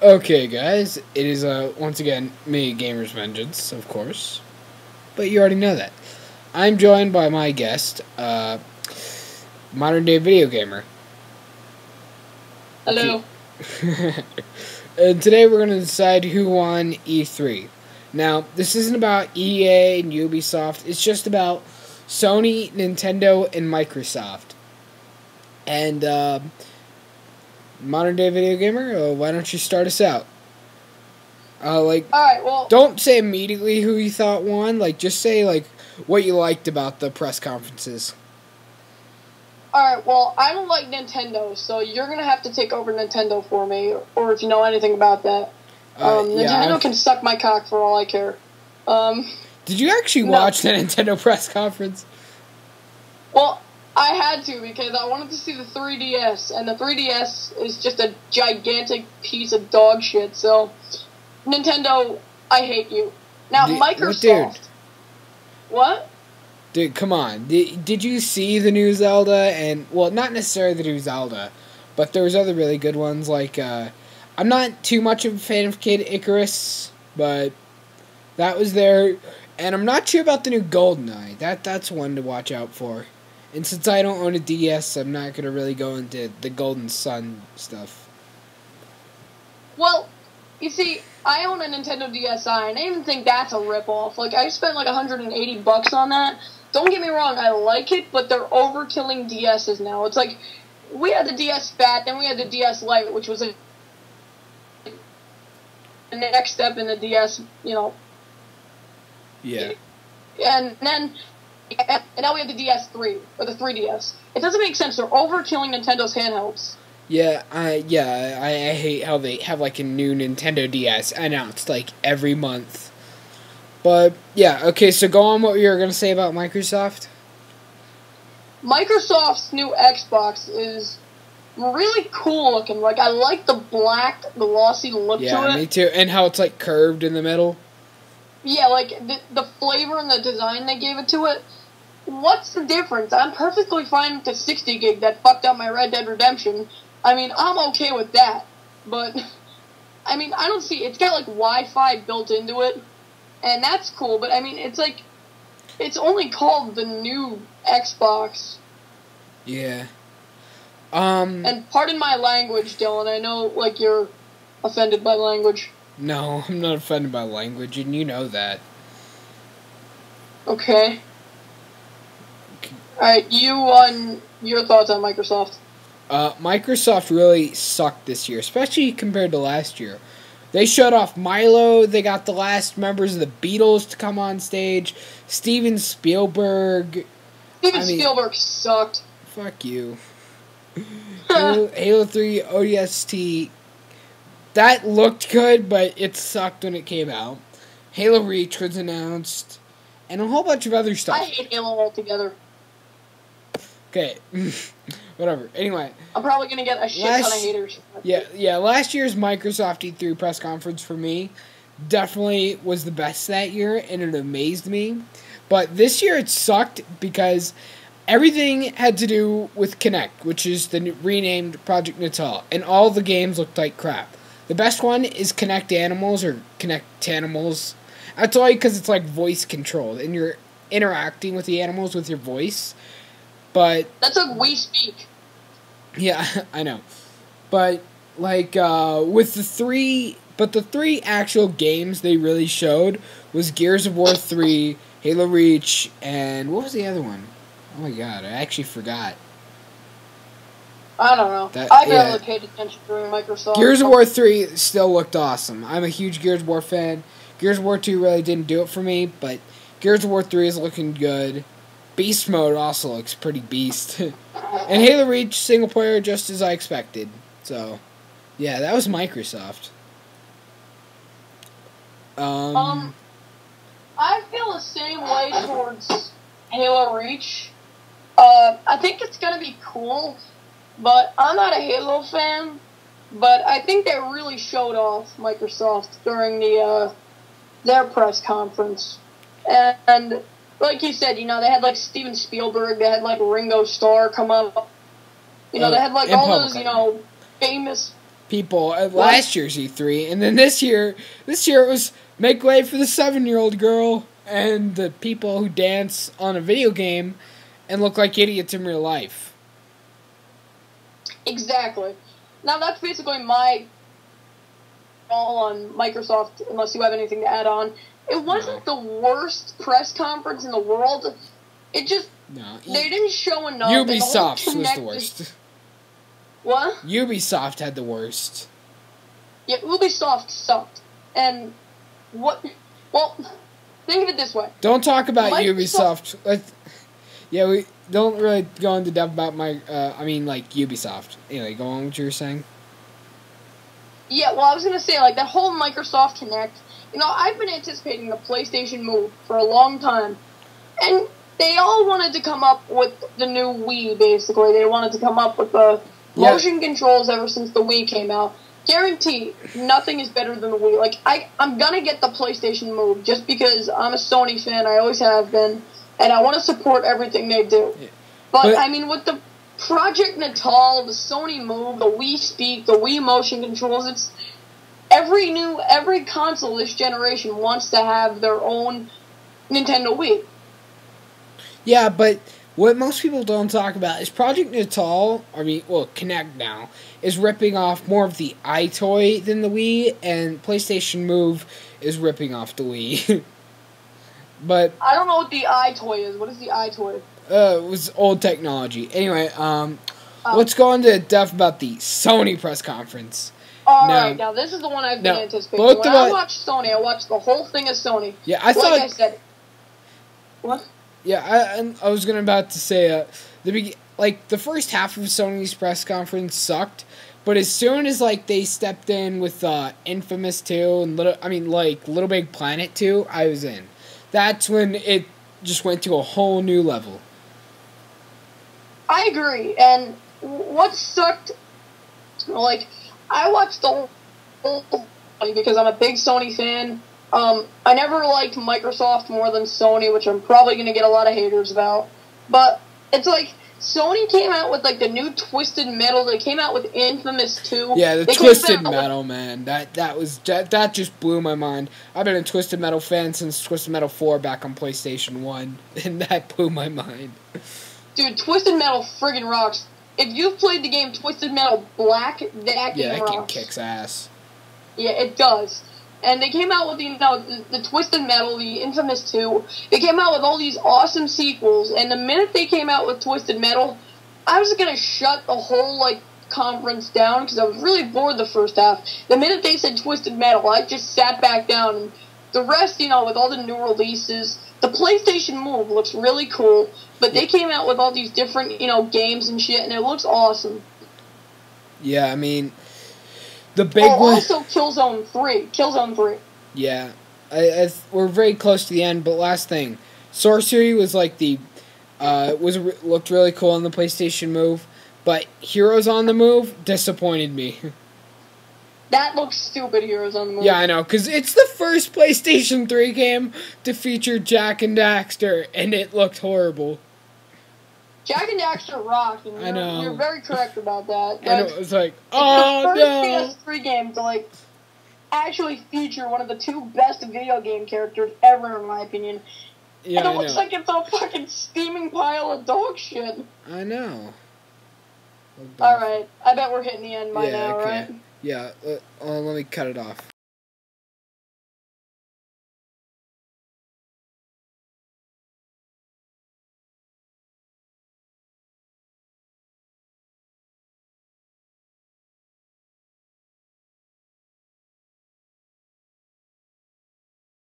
Okay, guys, it is once again me, Gamer's Vengeance, of course, but you already know that. I'm joined by my guest, modern day video gamer. Hello. And today we're going to decide who won E3. Now, this isn't about EA and Ubisoft, it's just about Sony, Nintendo, and Microsoft. And, modern day video gamer, why don't you start us out? Alright, well, don't say immediately who you thought won, just say, what you liked about the press conferences. alright, well, I don't like Nintendo, so you're gonna have to take over Nintendo for me, or if you know anything about that. Nintendo can suck my cock for all I care. Did you actually watch the Nintendo press conference? Well, I had to, because I wanted to see the 3DS, and the 3DS is just a gigantic piece of dog shit, so Nintendo, I hate you. Now, Microsoft... What? Dude, come on. Did you see the new Zelda? And, well, not necessarily the new Zelda, but there was other really good ones, I'm not too much of a fan of Kid Icarus, but that was there, and I'm not sure about the new GoldenEye. That's one to watch out for. And since I don't own a DS, I'm not going to really go into the Golden Sun stuff. Well, you see, I own a Nintendo DSi, and I even think that's a ripoff. I spent $180 on that. Don't get me wrong, I like it, but they're overkilling DSs now. It's we had the DS Fat, then we had the DS Lite, which was the next step in the DS, Yeah. And now we have the DS3, or the 3DS. It doesn't make sense. They're overkilling Nintendo's handhelds. Yeah, I hate how they have, a new Nintendo DS announced, every month. But, yeah, okay, so go on what you were going to say about Microsoft. Microsoft's new Xbox is really cool looking. I like the black, glossy look to it. Yeah, me too. And how it's, curved in the middle. Yeah, the flavor and the design they gave it to it. What's the difference? I'm perfectly fine with the 60 gig that fucked up my Red Dead Redemption. I'm okay with that. But, I don't see... It's got, Wi-Fi built into it. And that's cool, but, it's it's only called the new Xbox. Yeah. And pardon my language, Dylan. I know, you're offended by language. No, I'm not offended by language, and you know that. Okay. Alright, your thoughts on Microsoft. Microsoft really sucked this year, especially compared to last year. They showed off Milo, they got the last members of the Beatles to come on stage, Steven Spielberg. Spielberg sucked. Fuck you. Halo 3 ODST, that looked good, but it sucked when it came out. Halo Reach was announced, and a whole bunch of other stuff. I hate Halo altogether. Okay, whatever. Anyway, I'm probably gonna get a shit ton of haters. Yeah. Last year's Microsoft E3 press conference for me definitely was the best that year, and it amazed me. But this year it sucked because everything had to do with Kinect, which is the renamed Project Natal, and all the games looked like crap. The best one is Kinect Animals or Kinect Animals. That's only because it's voice controlled, and you're interacting with the animals with your voice. But that's We Speak. Yeah, I know. But with the three actual games they really showed was Gears of War 3, Halo Reach, and what was the other one? Oh my god, I actually forgot. I don't know. I barely paid attention during Microsoft. Gears of War 3 still looked awesome. I'm a huge Gears of War fan. Gears of War 2 really didn't do it for me, but Gears of War 3 is looking good. Beast Mode also looks pretty beast. And Halo Reach single player just as I expected. So, yeah, that was Microsoft. I feel the same way towards Halo Reach. I think it's gonna be cool, but I'm not a Halo fan. But I think they really showed off Microsoft during their press conference. And like you said, they had Steven Spielberg, they had Ringo Starr come up. They had all those, famous people at last year's E3, and then this year it was make way for the 7-year-old girl and the people who dance on a video game and look like idiots in real life. Exactly. Now that's basically my all on Microsoft, unless you have anything to add on. It wasn't the worst press conference in the world. It just, they didn't show enough. Ubisoft was the worst. What? Ubisoft had the worst. Yeah, Ubisoft sucked. And what, well, think of it this way. Don't talk about Ubisoft. Yeah, we don't really go into depth about Ubisoft. Anyway, go on with what you were saying. Yeah, well, I was going to say, like, that whole Microsoft Connect, you know, I've been anticipating the PlayStation Move for a long time. And they all wanted to come up with the new Wii, basically. They wanted to come up with the motion controls ever since the Wii came out. Guarantee, nothing is better than the Wii. Like, I'm going to get the PlayStation Move just because I'm a Sony fan. I always have been. And I want to support everything they do. Yeah. But, I mean, with the Project Natal, the Sony Move, the Wii Speak, the Wii motion controls, it's every console this generation wants to have their own Nintendo Wii. Yeah, but what most people don't talk about is Project Natal, Kinect now, is ripping off more of the iToy than the Wii, and PlayStation Move is ripping off the Wii. But I don't know what the iToy is. What is the iToy? It was old technology. Anyway, let's go into depth about the Sony press conference. Alright, now this is the one I've been anticipating. When I watched Sony, I watched the whole thing of Sony. Yeah, I thought... Like I said... What? Yeah, I was about to say, the first half of Sony's press conference sucked, but as soon as, they stepped in with Infamous 2 and Little Big Planet 2, I was in. That's when it just went to a whole new level. I agree, and what sucked, I watched the whole thing because I'm a big Sony fan. I never liked Microsoft more than Sony, which I'm probably going to get a lot of haters about. But it's Sony came out with the new Twisted Metal. They came out with Infamous 2. Yeah, the Twisted Metal, man. That just blew my mind. I've been a Twisted Metal fan since Twisted Metal 4 back on PlayStation 1, and that blew my mind. Dude, Twisted Metal friggin' rocks. If you've played the game Twisted Metal Black, that game rocks. Yeah, that game kicks ass. Yeah, it does. And they came out with, the Twisted Metal, the Infamous 2. They came out with all these awesome sequels. And the minute they came out with Twisted Metal, I was going to shut the whole, conference down because I was really bored the first half. The minute they said Twisted Metal, I just sat back down. And the rest, with all the new releases, the PlayStation Move looks really cool. But they came out with all these different, games and shit, and it looks awesome. Yeah, I mean... The big one. Also Killzone 3. Killzone 3. Yeah. We're very close to the end, but last thing. Sorcery was looked really cool on the PlayStation Move, but Heroes on the Move disappointed me. That looks stupid, Heroes on the Move. Yeah, I know, because it's the first PlayStation 3 game to feature Jak and Daxter, and it looked horrible. Jak and Daxter rock, and I know. You're very correct about that. I know, it was oh no! It's the first PS3 game to, actually feature one of the two best video game characters ever, in my opinion. Yeah, and it looks like it's a fucking steaming pile of dog shit. I know. Alright, I bet we're hitting the end by now, okay. right? Yeah, let me cut it off.